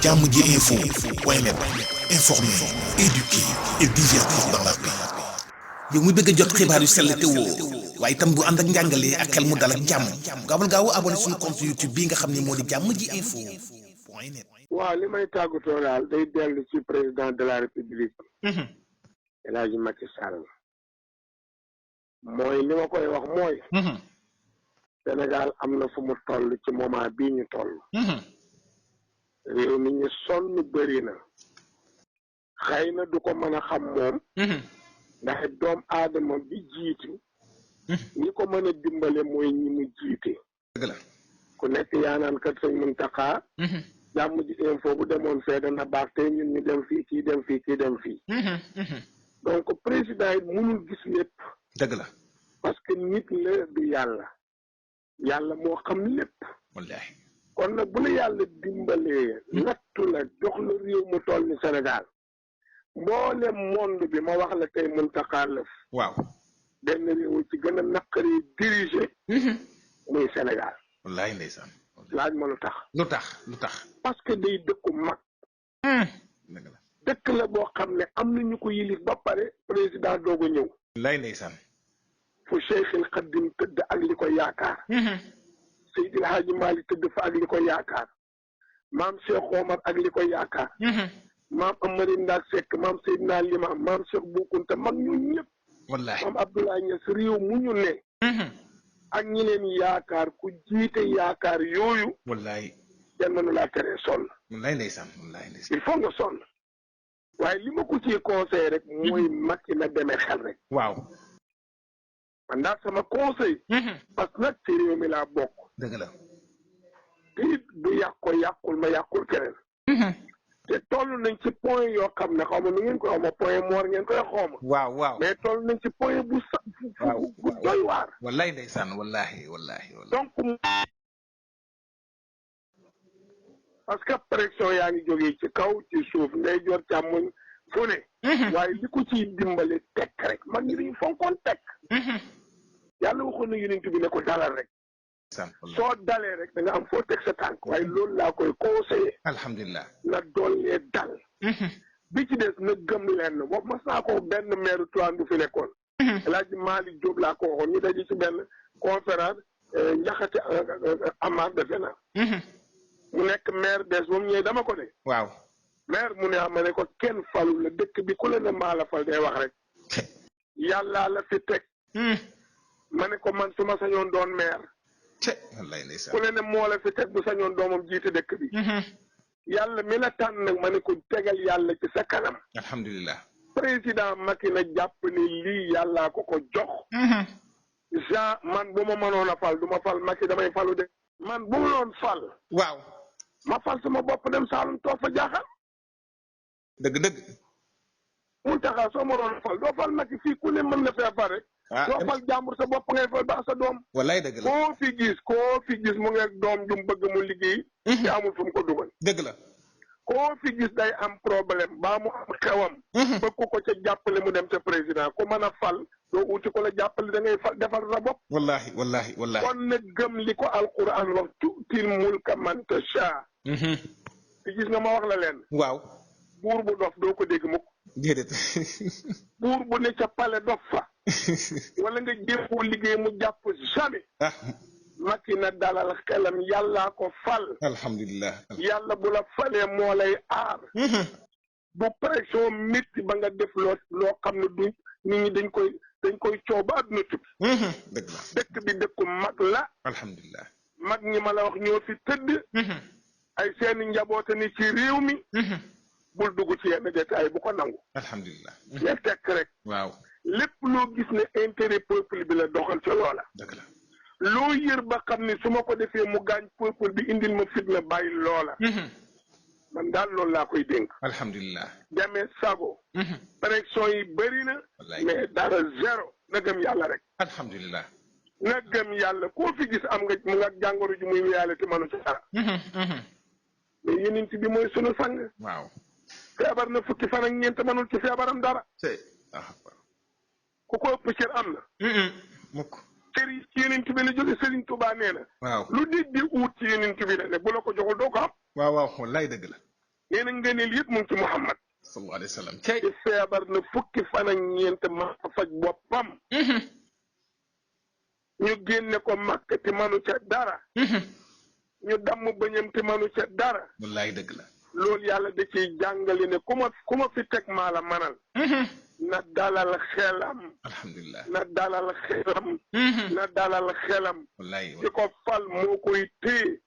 Jammji info point net, informer, éduquer et divertir dans la paix. yow mu bëgg a jot xibaar yu sell te woo waaye itam bu ànd ak njàngalee ak xel mu dal ak jàmm gaawal gaaw abonné suñu compte YouTube bi nga xam ne moo di Jammji info point net. waaw li may tàggatoo daal day dellu ci président de la république. El Hadji Macky Sall. mooy li ma koy wax mooy. Sénégal am na fu mu toll ci moment bii ñu toll. réew mi ñu sonn bëri na. xëy na du ko mën a xam moom. ndax doom aadama bi jiitu. ñi ko mën a dimbale mooy ñi mu jiite. dëgg la ku nekk yaa naan kat sëñ Muntaxa. Jammji info bu demoon fee dana baax tey ñun ñu dem fii kii dem fii kii dem fii. donc président yi mënul gis lépp. dëgg la parce que nit la du yàlla. yàlla moo xam lépp. wallaahi kon nag bu la yàlla dimbalee. nattu la jox la réew mu toll ni Sénégal. mboolem monde bi ma wax la tey Muntaxa lëf. waaw benn réew ci gën a naqari diriger. muy Sénégal. wallaahi ndeysaan laaj ma lu tax. lu tax parce que day dëkku mag. dëgg la dëkk la boo xam ne am na ñu ko yilif ba pare président doog a ñëw. wallaahi ndeysaan fu Cheikhul Khadim tëdd ak li ko yaakaar. Seydil Hadji Malick tëdd fa ak li ko yaakaar. maam Cheikh Omar ak li ko yaakaar. maam Amari Ndak Seck maam Seydina Limam maam Cheikh Bou Kounta mag ñun ñëpp. wallaahi maam Abdoulaye Niass réew mu ñu ne. ak ñi leen yaakaar ku jiite yaakaar yooyu. wallaahi kenn mënu laa teree sonn. wallaahi ndeysaan il faut nga sonn. waaye li ma ko ciy conseil rek mooy Macky na demee xel rek. waaw man daal sama conseil. parce que nag ci réew mi laa bokk. dëgg la te it bu yàqul ma yàqul keneen. te toll nañ ci point yoo xam ne xaw ma nu ngeen koy xaw ma point mort ngeen koy xaw ma. waaw mais toll nañ ci point bu bu doy waar. wallaahi ndeysaan wallaahi donc parce que pression yaa ngi jógee ci kaw ci suuf ngay jor càmmoñ fu ne. waaye li ko ciy dimbale tekk rek mag ñi dañu fonkoon tekk. yàlla waxoon na yonent bi ne ko dalal rek. soo dalee rek da nga am foo teg sa tànk waaye loolu laa koy conseillé. alhamdulilah na doolee dal. bi ci des na gëm lenn boobu mas naa ko benn maire Tivaouane bu fi nekkoon. El Hadji Malick Diop laa ko waxoon ñu daje ci benn conférence njaxate Amar defe naa. mu nekk maire des moom ñëwee dama ko ne. waaw maire mu ne ma ne ko kenn falu la dëkk bi ku la ne maa la fal day wax rek. yàllaa la fi teg. ma ne ko man su ma sañoon doon maire. wallaahi ndeysaan ku la ne moo la fi teg bu sañoon doomam jiite dëkk bi. yàlla mi la tànn nag ma ne ko tegal yàlla ci sa kanam. alhamdulilah président Macky na jàpp ni lii yàllaa ko ko jox. Jean man bu ma mënoon a fal du ma fal Macky damay falu de. man bu ma doon fal. waaw ma fal sama bopp dem Saalum toog fa jaaxal. dëgg Muntaxa soo ma doon fal doo fal Macky fii ku ne mën na fee fal rek. doo fal jàmbur sa bopp ngay fal baax sa doom. wallaahi dëgg la koo fi gis mu ngi doom ju mu bëgg mu liggéey. te amul fu mu ko dugal. dëgg la koo fi gis day am problème baa mu am xewam. bëgg ko ca jàppale mu dem ca président ku mën a fal doo uti ko la jàppale da ngay fal defal sa bopp. wallaahi kon nag gëm li ko alquran wax tuutil mulka man tasha. te gis nga ma wax la leen. waaw buur bu dof doo ko dégg mukk. déedéet buur bu ne ca pale dof fa. wala nga jéem liggéey mu jàpp jamais. Macky na dalal xelam yàllaa ko fal. alhamdulilah yàlla bu la falee moo lay aar. bu pression métti ba nga def loo xam ne du nit ñi dañ koy coow ba àdduna tukki. dëgg la dëkk bi dëkku mag la. alhamdulilah mag ñi ma la wax ñoo fi tëdd. ay seeni njaboota ni ci réew mi. bul dugg ci yenn détail bu ko nangu. alhamdulilah mais tekk rek. waaw lépp loo gis ne intérêt peuple bi la doxal ca loola. dëgg la loo yër ba xam ne su ma ko defee mu gaañ peuple bi indil ma fitna bàyyi loola. man daal loolu laa koy dénk. alhamdulilah demee sago. pression yi bëri na. mais dara zéro na gëm yàlla rek. alhamdulilah na gëm yàlla koo fi gis am nga mu nga jàngoro ji muy wéyaale te mënu ci dara. mais yeneen ci bi mooy sunu sang. waaw feebar na fukki fan ak ñeent mënul ci feebaram dara. ku ko ëpp cër am na. mukk cër yi ci yeneen bi la jóge Serigne Touba nee na. waaw lu nit di uut ci yeneen bi la ne bu la ko joxul doo ko am. waaw wallaay dëgg la. nee na ngëneel yëpp mu ngi ci Muhammad sallallahu alayhi wa sallam kay ci feebar na fukki fan ak ñeent ma faj boppam ñu génne ko Makka te manu ca dara ñu damm bëñam te manu ca dara wallahi dëgg la loolu yàlla da ciy jàngale ne ku ma fi teg maa la manal na dalal xelam alhamdulilah na dalal xelam na dalal xelam wallahi ci ko fal moo koy téye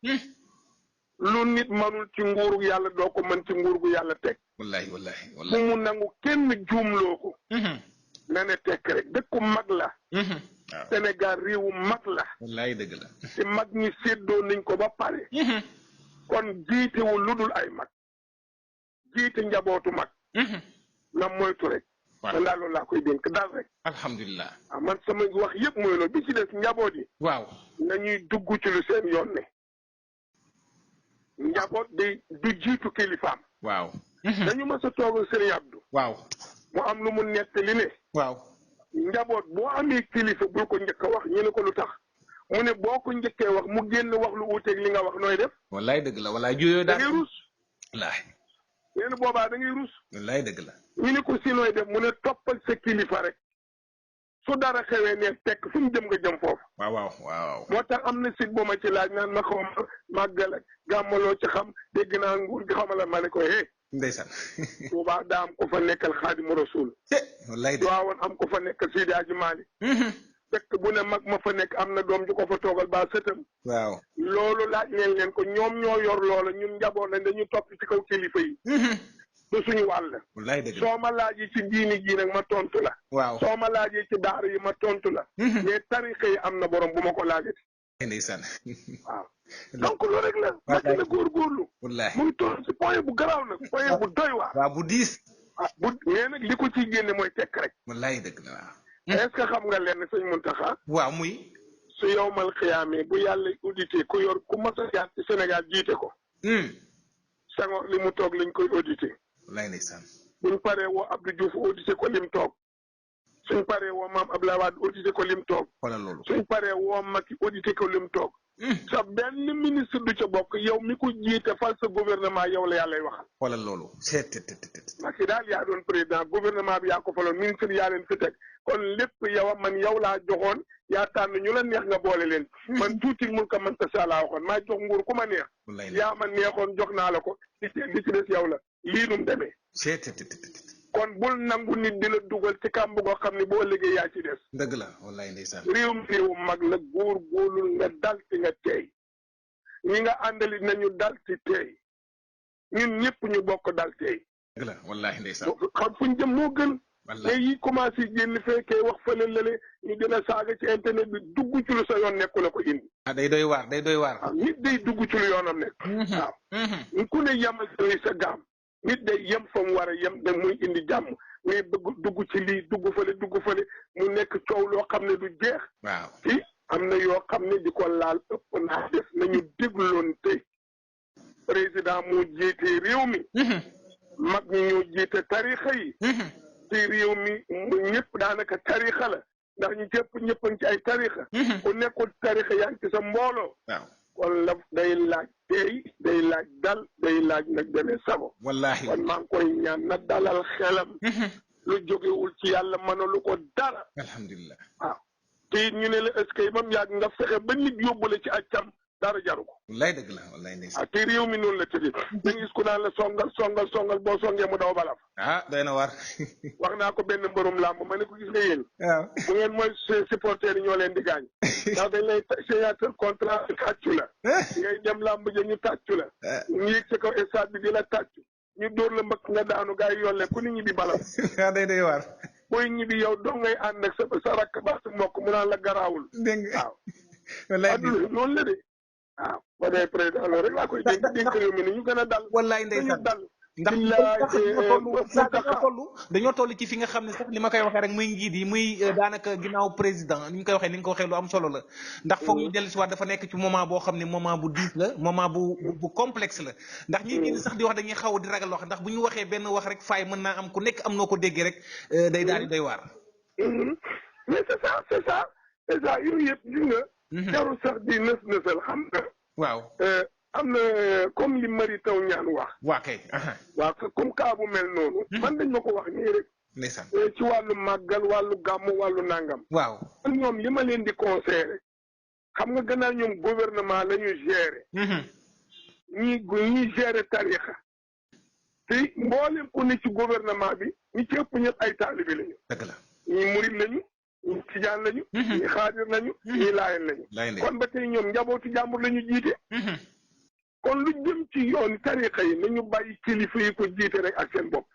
lu nit manul ci nguuru yàlla doo ko mën ci nguur gu yàlla teg wallahi wallahi fu wallahi mu nangu kenn juumloo ko na ne tekk rek dëkku mag la waaw Sénégal réewu mag la wallahi dëgg la te mag ñi séddoo nañ ko ba pare kon jiitewul lu dul ay mag jiite njabootu mag na moytu rek man daal loolu laa koy dénk daal rek alhamdulilah waaw man sama wax yëpp mooy loolu bi ci des njaboot yi waaw nañuy dugg ci lu seen yoon ne njaboot du jiitu kilifaam waaw dañu mës a toog Serigne Abdou waaw mu am lu mu nettali ne waaw njaboot boo amee kilifa bul ko njëkk a wax ñu ne ko lu tax mu ne boo ko njëkkee wax mu génn wax lu wuuteeg li nga wax nooy def wallahi dëgg la wallahi juyoo da daal ngay rus wallahi nee na boobaa da ngay rus wallahi dëgg la ñu ne ko si nooy def mu ne toppal sa kilifa rek su dara xewee ne tekk fu mu jëm nga jëm foofu waaw waaw waaw moo tax am na sit bu ma ci laaj naan ma xaw ma màggal ak gàmmaloo ci xam dégg naa nguur gi xamala ma ne ko ndeysaan boobaa daa am ko fa nekkal Xaadimu Rasuul wallahi de waawoon am ko fa nekkal Seydi Hadji Malick fekk bu ne mag ma fa nekk am na doom ju ko fa toogal ba sëtam waaw loolu laaj leen ko ñoom ñoo yor loola ñun njaboot lañ dañu topp ci kaw kilifa yi du suñu wàll wallahi dëgg soo ma laajee ci diini ji nag ma tontu la waaw soo ma laajee ci daara yi ma tontu la mais tarixa yi am na borom bu ma ko laajati ndeysaan waaw donc loolu rek la ma gën a góorgóorlu wallahi muy toll si point bu garaaw nag point bu doy waar waaw bu diis bu mais nag li ko ciy génne mooy tekk rek wallahi dëgg la waaw est-ce que xam nga lenn sëñ Muntaxa waaw muy su yowmal xiyaamee bu yàlla audité ku yor ku mas a jaar ci Sénégal jiite ko Senghor li mu toog lañ koy audité wallahi ndeysaan buñ paree woo Abdou Diouf audité ko lim toog suñ paree woo Maam Abdoulaye Wade audité ko lim toog xoolal loolu suñ paree woo Macky audité ko lim toog sa benn ministre du ca bokk yow mi ko jiite fal sa gouvernement yow la yàllay waxal xoolal loolu Macky daal yaa doon président gouvernement bi yaa ko faloon ministre yaa leen fi teg kon lépp yow man yow laa joxoon yaa tànn ñu la neex nga boole leen man tuuti mun ko mën ta saa laa waxoon maa jox nguur ku ma neex yaa ma neexoon jox naa la ko li ci des yow la lii num demee kon bul nangu nit di la dugal ci kàmb goo xam ne boo liggéey yaa ci des dëgg la wallahi ndeysaan réew mag la góor góorlul nga dal ci nga teey ñi nga àndali nañu dal ci teey ñun ñëpp ñu bokk dal teey dëgg la wallahi ndeysaan xam fuñ jëm moo gën mais yi commencé génn fekkee wax fële lale ñu dina saaga ci internet bi dugg ci lu sa yoon nekku la ko indi day doy waar waaw nit day dugg ci lu yoonam nekk waaw ku ne yemal sa gaam nit day yem fa mu war a yem da muy indi jàmm mais bëgg dugg ci lii dugg fële mu nekk coow loo xam ne du jeex waaw ci am na yoo xam ne di ko laal ëpp naa def nañu dégloon te président moo jiite réew mi mag ñi ñoo jiite tarixa yi ci réew mi ñëpp daanaka tarixa la ndax ñu ñëpp a ngi ci ay tarixa ku nekkul tarixa yaa ngi ci sa mbooloo kon la day laaj tey day laaj dal day laaj nag demee sago wallahi kon maa ngi koy ñaan na dalal xelam lu jógewul ci yàlla mënalu ko dara alhamdulilah waaw te ñu ne la est-ce que mam yàgg nga fexe ba nit yóbbule ci accam dara jaru ko wallahi dëgg la wallahi ndeysaan te réew mi noonu la tëddee da gis ku naan la songal boo songee mu daw balaf doy na war wax naa ko benn mbërum làmb ma ne ko gis nga yéen waaw bu ngeen mooy supporters yi ñoo leen di gaañ ndax dañ lay signature contrat tàccu la ngay dem làmb ja ñu tàccu la ñu yëg sa kaw stade bi di la tàccu ñu dóor la mbëkk nga daanu gaa yi yolle ku ni ñibbi balaf day doy war booy ñibbi yow doo ngay ànd ak sa rakk ba sa mbokk mu naan la garaawul dégg waaw wallahi noonu la de waaw ba day président loolu rek laa koy dénk réew mi ni ñu gën a dal wallahi ndeysaan dal ndax dañoo toll ci fi nga xam ne sax li ma koy waxee rek muy njiit yi muy daanaka ginnaaw président ni ñu koy waxee ni nga ko waxee lu am solo la ndax foog ñu dellu si waat dafa nekk ci moment boo xam ne moment bu diis la moment bu complexe la ndax ñi génn sax di wax dañuy xaw di ragal wax ndax bu ñu waxee benn wax rek faay mën naa am ku nekk am noo ko déggee rek day daal di doy waar mais c'est ça yooyu yëpp gis nga jarul sax di nësal xam nga waaw am na comme li Mary Teuw Niane wax. waa kay. waaw comme cas bu mel noonu. man dañ ma ko wax nii rek. ndeysaan. ci wàllu màggal wàllu gàmm wàllu nangam. waaw. man ñoom li ma leen di conseillé rek. xam nga gannaaw ñoom gouvernement la ñu gérer. ñi gérer tarixa te mboolem ku ne ci gouvernement bi ñi ci ëpp ñëpp ay taalibe lañu. dëgg la. ñi murid lañu. ñi tijaan lañu. ñi xaadir lañu. ñi laayeen lañu. kon ba tey ñoom njabootu jàmbur lañu jiite. kon lu jëm ci yoon tarixa yi nañu bàyyi kilifa yi ko jiite rek ak seen bopp.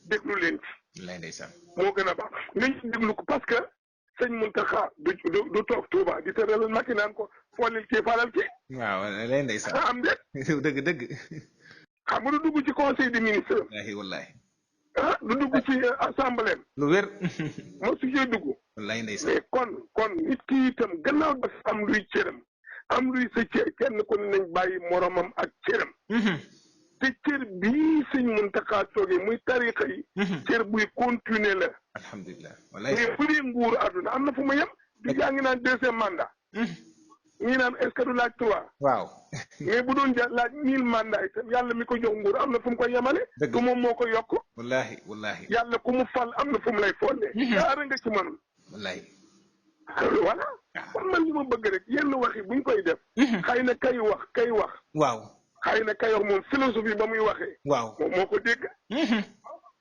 déglu leen ci. lay ndeysaan. moo gën a baax nañu déglu ko parce que sëñ Muntaxa du toog Touba di tëralal Macky naan ko foolil kii falal kii. waaw lay ndeysaan. am déet. dëgg. xam nga du dugg ci conseil des ministres. wallahi. du dugg ci assemblée. lu wér. moo su cee dugg. wallahi ndeysaan. mais kon nit ki itam gannaaw dafa am luy cëram am luy sa cër kenn ku ne nañ bàyyi moromam ak cëram. te cër bii sëñ Muntaxa toogee muy tarixa yi. cër buy continuer la. alhamdulilah wallahi. mais bu dee nguuru àdduna am na fu ma yem. di yaa ngi naan 2e mandat. ñii naan est-ce que du laaj 3. waaw. mais bu doon laaj 1000 mandat itam yàlla mi ko jox nguur am na fu mu koy yemale. dëgg du moom moo ko yokk. wallahi. yàlla ku mu fal am na fu mu lay follee. dara nga ci mënul. wallahi. voilà. kon man li ma bëgg rek yenn wax yi buñ koy def. xëy na kay wax. waaw. xëy na kay wax moom philosophie ba muy waxee. waaw moom moo ko dégg.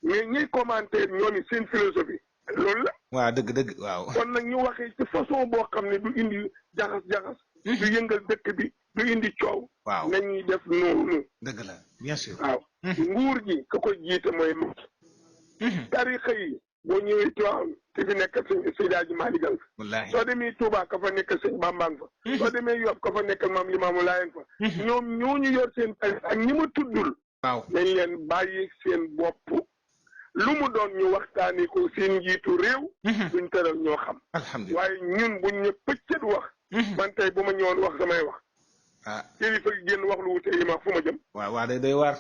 mais ñiy commenter ñoom seen philosophie. loolu la. waaw dëgg waaw. kon nag ñu waxee ci façon boo xam ne du indi jaxas. du yëngal dëkk bi du indi coow. waaw nañuy def noonu. dëgg la bien sûr. waaw nguur gi ka ko jiite mooy mag. tarixa yi boo ñëwee Tiwaawan te fi nekk sëñ Seydi Hadji Malick Al fa. wallaahi soo demee Touba ka fa nekk sëñ Bambang fa. soo demee Yoff ka fa nekk maam Limaamu Laayeen fa. ñoom ñooñu yor seen tarixa ak ñi ma tuddul. waaw nañ leen bàyyi seen bopp. lu mu doon ñu waxtaanee ko seen njiitu réew. duñ tëral ñoo xam. alhamdulilah waaye ñun buñ ne pëccët wax. man tey bu ma ñëwoon wax samay wax. kilifa gi génn wax lu wute yi ma fu ma jëm. waaw day waar.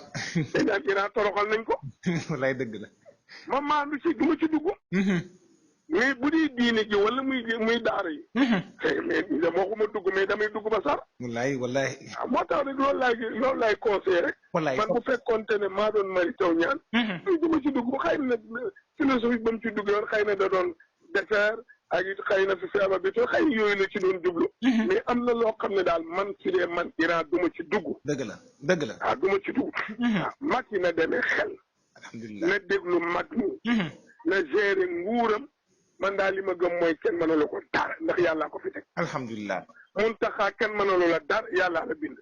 te ñaan Iran toroxal nañ ko. wallaay dëgg la. ma maandu ci du ma ci dugg. mais bu dee diine ji wala muy daara yi. mais waxuma dugg mais damay dugg ba sar. wallaay. moo tax rek loolu laay conseillé rek. wallaay man bu fekkoonte ne maa doon Mary Teuw Niane. du ma ci dugg ba xëy na philosophie ba mu ci dugg yoon xëy na da doon defar ak it xëy na fi feebar bi te xëy na yooyu la ci doon jublu. mais am na loo xam ne daal man su dee man Iran du ma ci dugg. dëgg la. du ma ci dugg. mag yi na demee xel. alhamdulilah na déglu mag ñi. na gérer nguuram. man daal li ma gëm mooy kenn mënalu ko dara ndax yàllaa ko fi teg. alhamdulilah. Muntaxa kenn mënalu la dara yàllaa la bind.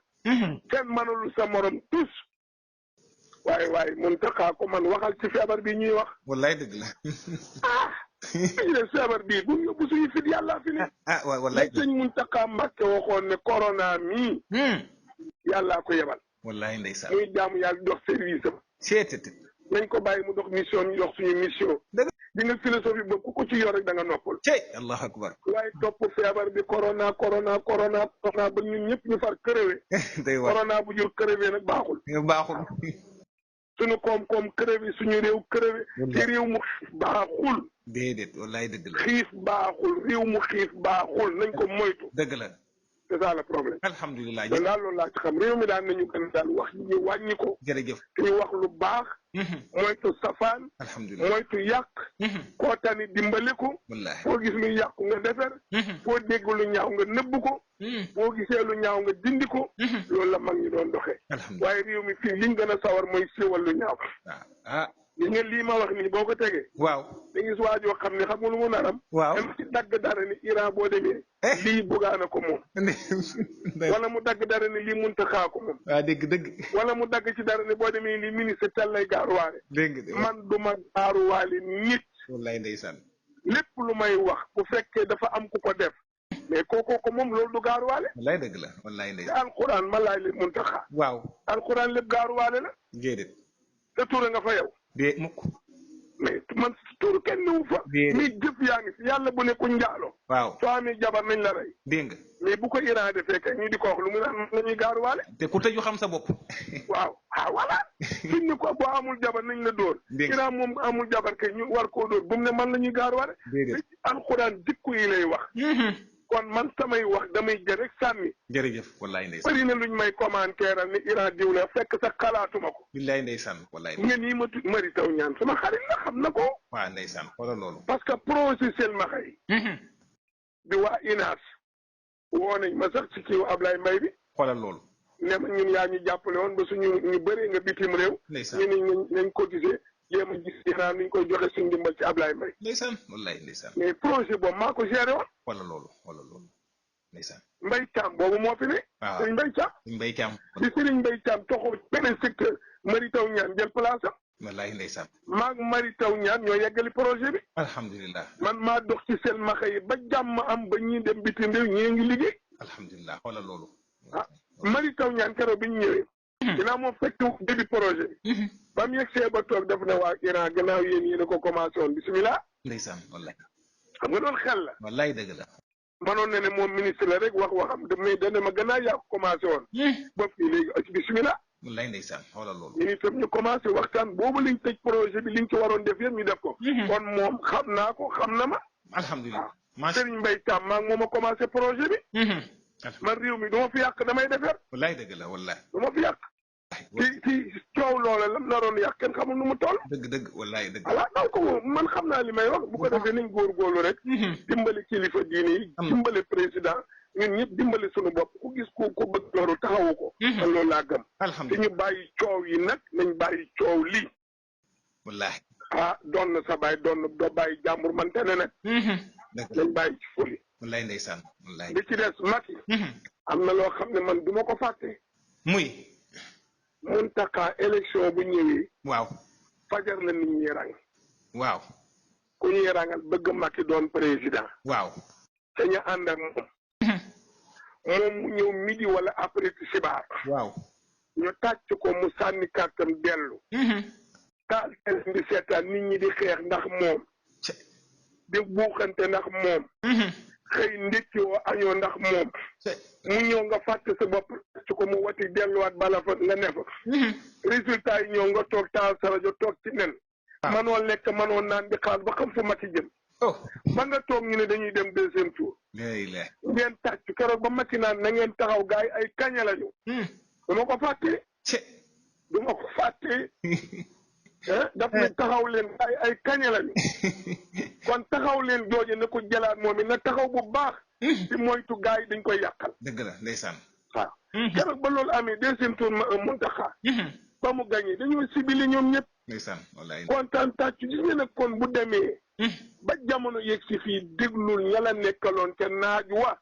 kenn mënalu sa morom tous. waaye Muntaxa ko man waxal ci feebar bi ñuy wax. wallaay dëgg la. feebar bii bu ñu bu suñu fit yàllaa fi ne. wallaay sëñ Muntaxa Mbàkke waxoon ne corona mii. yàllaa ko yebal. wallaay ndeysaan. muy jaamu yàlla dox service am. nañ ko bàyyi mu dox mission ñu dox suñu mission. di nga philosophie boobu ku ko ci yor rek da nga noppal. allahu akbar. waaye topp feebar bi corona ba ñun ñëpp ñu far crevé. day war corona bu jur crevé nag baaxul. suñu koom-koom crevé suñu réew crevé. te réew mu xiif baaxul. déedéet wallaay dëgg la. xiif baaxul réew mu xiif baaxul nañ ko moytu. dëgg la. c'est ça le problème. alhamdulilah. kon daal loolu laa ci xam réew mi daan nañu gën daal wax ñu wàññi ko. jërëjëf. te ñu wax lu baax. moytu safaan. alhamdulilah moytu yàq. koo tani dimbali ko. wallaahi. foo gis lu yàqu nga defar. foo dégg lu ñaaw nga nëbb ko. boo gisee lu ñaaw nga dindi ko. loolu la mag ñi doon doxee. alhamdulilah. waaye réew mi fii liñ gën a sawar mooy siiwal lu ñaaw. li nga lii ma wax nii boo ko tegee. waaw. da gis waajoo xam ne xam nga lu mu naram. waaw dem ci dagg dara ni Iran boo demee. lii bugaana ko moom. wala mu dagg dara ni lii Muntaxa ko moom. dëgg. wala mu dagg ci dara ni boo demee lii ministre tel lay gaaruwaale. man du ma gaaruwaale nit. wallaay ndeysaan. lépp lu may wax bu fekkee dafa am ku ko def. mais kooku ko moom loolu du gaaruwaale. wallaay dëgg la wallaay te ndeysaan. alxuraan ma laaj leen Muntaxa. waaw. alxuraan lépp gaaruwaale la. déedéet. te tuura nga fa yow. mukk. mais man tuuru kenn newu fa. mi jëf yaa ngi fi yàlla bu ne ku njaalo. waaw soo amee jabar nañ la rey. dégg nga. mais bu ko Iran defee kay ñu di ko wax lu mu naan la ñuy gaaruwaale. te ku tëju xam sa bopp. waaw voilà. suñ ne ko boo amul jabar nañ la dóor. Iran moom amul jabar kay ñu war koo dóor bu mu ne man la ñuy gaaruwaale. déedéet. alxuraan jikko yi lay wax. kon man samay wax damay jël rek sànni. jërëjëf wallaay ndeysaan. bëri na luñ may commentaire ni Iran diw la fekk sax xalaatuma ko. billaay ndeysaan wallaay. ngeen yi ma tudd Mary Teuw Niane sama xarit la xam na ko. waaw ndeysaan xoolal loolu. parce que projet Selmaxa yi. di waa INAS. woo nañ ma sax ci kiiwu Ablaye Mbaye bi. xoolal loolu. ne ma ñun yaa ñu jàppale woon ba suñu ñu bëree nga bitim réew. ndeysaan ñu ne nañ cotiser jéem a gis Iran ni ñu koy joxe suñu dimbal ci Ablaye Mbaye. ndeysaan wallaay ndeysaan. mais projet boobu maa ko géré woon. xoolal loolu ndeysaan. Mbaye Thiam boobu moo fi ne. waaw Serigne Mbaye Thiam. Mbaye Thiam. di Serigne Mbaye Thiam toxoo beneen secteur Mary Teuw Niane jël place am. wallaay ndeysaan. maag Mary Teuw Niane ñoo yeggali projet bi. alhamdulilah. man maa dox ci Selmaxa yi ba jàmm am ba ñii dem bitim réew ñii ngi liggéey. alhamdulilah xoolal loolu. ah Mary Teuw Niane keroog bi ñu ñëwee. dinaa moom fekk début projet bi. ba mu yegsee ba toog def na waa Iran gannaaw yéen a ko commencé woon bisimilah. ndeysaan wallaay. xam nga loolu xel la. wallaay dëgg la. manoon na ne moom ministre la rek wax waxam mais dana ma gannaaw yaa ko commencé woon. ba fii léegi ak bisimilah. wallaay ndeysaan xoolal loolu. ñun itam ñu commencé waxtaan boobu liñ tëj projet bi liñ ci waroon def yëpp ñu def ko. kon moom xam naa ko xam na ma. alhamdulilah. Serigne Mbaye Thiam maa ngi moom a commencé projet bi. man réew mi du ma fi yàq damay defar. wallaay dëgg la wallaay. du ma fi yàq. ci coow loola lam naroon yàq kenn xamul nu mu toll. dëgg wallaay dëgg. voilà donc man xam naa li may wax bu ko defee nañ góorgóorlu rek. dimbali kilifa diine yi. dimbali président ñun ñëpp dimbali suñu bopp ku gis ku bëgg loolu taxawu ko. te loolu laa gëm. alhamdulilah te ñu bàyyi coow yi nag nañ bàyyi coow lii. wallaay. doon na sa bàyyi doon na doo bàyyi jàmbur man te ne nag. nañ bàyyi ci foli. wallaay ndeysaan wallaay. li ci des Macky. am na loo xam ne man duma ko fàtte. muy. Mountakha élection bu ñëwee. waaw. fajar la nit ñi rang. waaw. ku ñuy rangal bëgg Macky doon président. waaw. te ñu ànd ak moom. moom mu ñëw midi wala après ci xibaar. waaw. ñu tàcc ko mu sànni kàttam dellu. taal télé di seetaan nit ñi di xeex ndax moom. di buuxante ndax moom. xëy ndékki woo añoo ndax moom. mu ñëw nga fàtte sa bopp ci ko mu wati delluwaat bala fa nga ne fa. résultat yi ñëw nga toog taal sa rajo toog ci nen. manoo lekk manoo naan di xaar ba xam fu Macky jëm. ba nga toog ñu ne dañuy dem deuxième tour. ngeen tàcc keroog ba Macky naan na ngeen taxaw gaay ay kaña lañu. du ma ko fàtte. du ma ko fàtte. daf ne taxaw leen ay kaña lañu. kon taxaw leen jooje na ko jëlaat moom it na taxaw bu baax. ci moytu gaay yi dañ koy yàqal. dëgg la ndeysaan. waaw. keroog ba loolu amee deuxième tour Mountakha. ba mu gagné dañoo sibili ñoom ñëpp. ndeysaan wallaay. kontaan tàcc gis nga ne kon bu demee. ba jamono yegg si fii déglul ña la nekkaloon te naaj wa.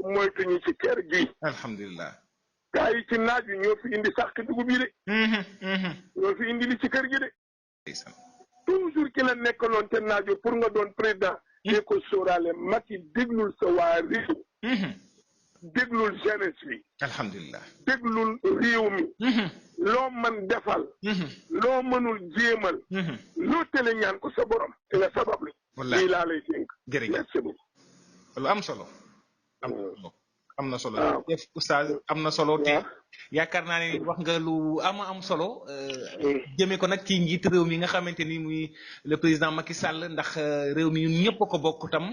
moytu ñu ci kër gi. alhamdulilah. gaa yi ci naaj wi ñoo fi indi sàq dugub yi de. ñoo fi indi li ci kër gi de. ndeysaan. toujours ki la nekkaloon te naaj wi pour nga doon président. dee ko sóoraale Macky déglul sa waa réew. déglul jeunesse bi. alhamdulilah. déglul réew mi. loo man defal. loo mënul jéemal. loo tele ñaan ko sa borom. te nga sabablu. wallaay lii laa lay dénk. jërëjëf merci beaucoup. lu am solo. am na solo. jërëjëf oustaz am na solo te yaakaar naa ne wax nga lu am solo. jëmee ko nag ci njiit réew mi nga xamante ni muy le président Macky Sall ndax réew mi ñun ñëpp a ko bokk tam.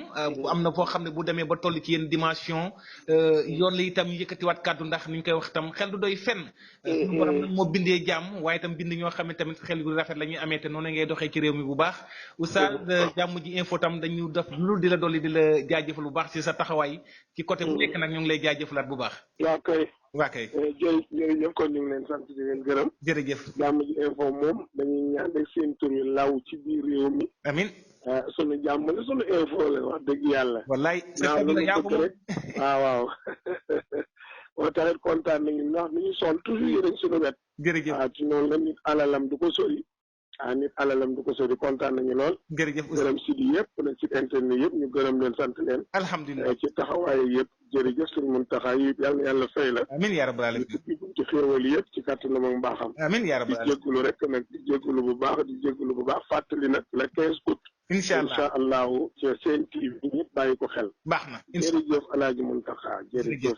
am na foo xam ne bu demee ba toll ci yenn dimension yoon la itam yëkkatiwaat kàddu ndax ni ñu koy wax tam xel du doy fenn. suñu borom nag moo bindee jàmm waaye itam bind ñoo xam ne tamit xel gu rafet la ñuy amee te noonu ngay doxee ci réew mi bu baax. oustaz jàmm ji info tam dañu def lu di la dolli di la jaajëfal bu baax ci sa taxawaay ci côté bu nekk nag ñu ngi lay jaajëfalaat bu baax. waa kay jërëjëf kon ñu ngi leen sant di leen gërëm. jërëjëf. jàmm ji info moom dañuy ñaan rek seen tur yi law ci biir réew mi. amiin. sunu jàmm la sunu info la wax dëgg yàlla. wallaay waaw. moo taxit kontaan nañu ndax ni ñu sonn toujours yéen sunu wet. jërëjëf ci noonu la nit alalam du ko sori. nit alalam du ko sori kontaan nañu lool. jërëjëf gërëm site yi yëpp nag site internet yëpp ñu gërëm leen sant leen. alhamdulilah ci taxawaay yëpp jërëjëf suñu Mountakha yi yàlla na yàlla fay la. amiin yaa rabbal aalamiin. ci xéewal yëpp ci kàttanam ak mbaaxam. amiin yaa rabbal aalamiin. di jégalu rek nag di jégalu bu baax fàttali nag le 15 août. incha allahu ci seen TV ñëpp bàyyi ko xel. baax na jërëjëf El Hadj Mountakha jërëjëf.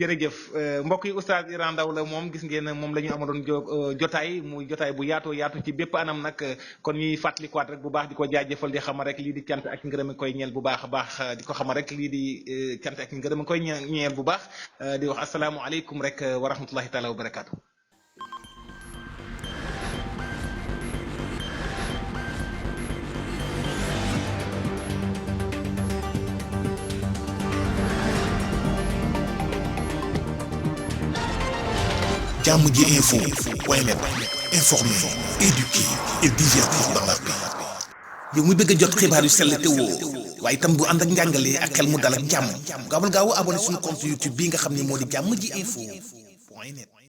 jërëjëf mbokk yi oustaz Iran Ndao la moom gis ngeen moom la ñu amaloon jotaay muy jotaay bu yaatu ci bépp anam nag kon ñuy fàttalikuwaat rek bu baax di ko jaajëfal di xama rek lii di cant ak ngërëm koy ñeel bu baax a baax di ko xama rek lii di cant ak ngërëm koy ñeel bu baax di wax asalaamualeykum rek wa rahmatullahi taala wa barakaatu. Jàmm ji info point net informer, éduquer et divertir dans la paix. yow mu bëgg a jot xibaar yu sell te woo waaye itam bu ànd ak njàngalee ak xel mu dal ak jàmm gaawal gaaw abonné suñu compte YouTube bii nga xam ne moo di Jàmm ji info point net.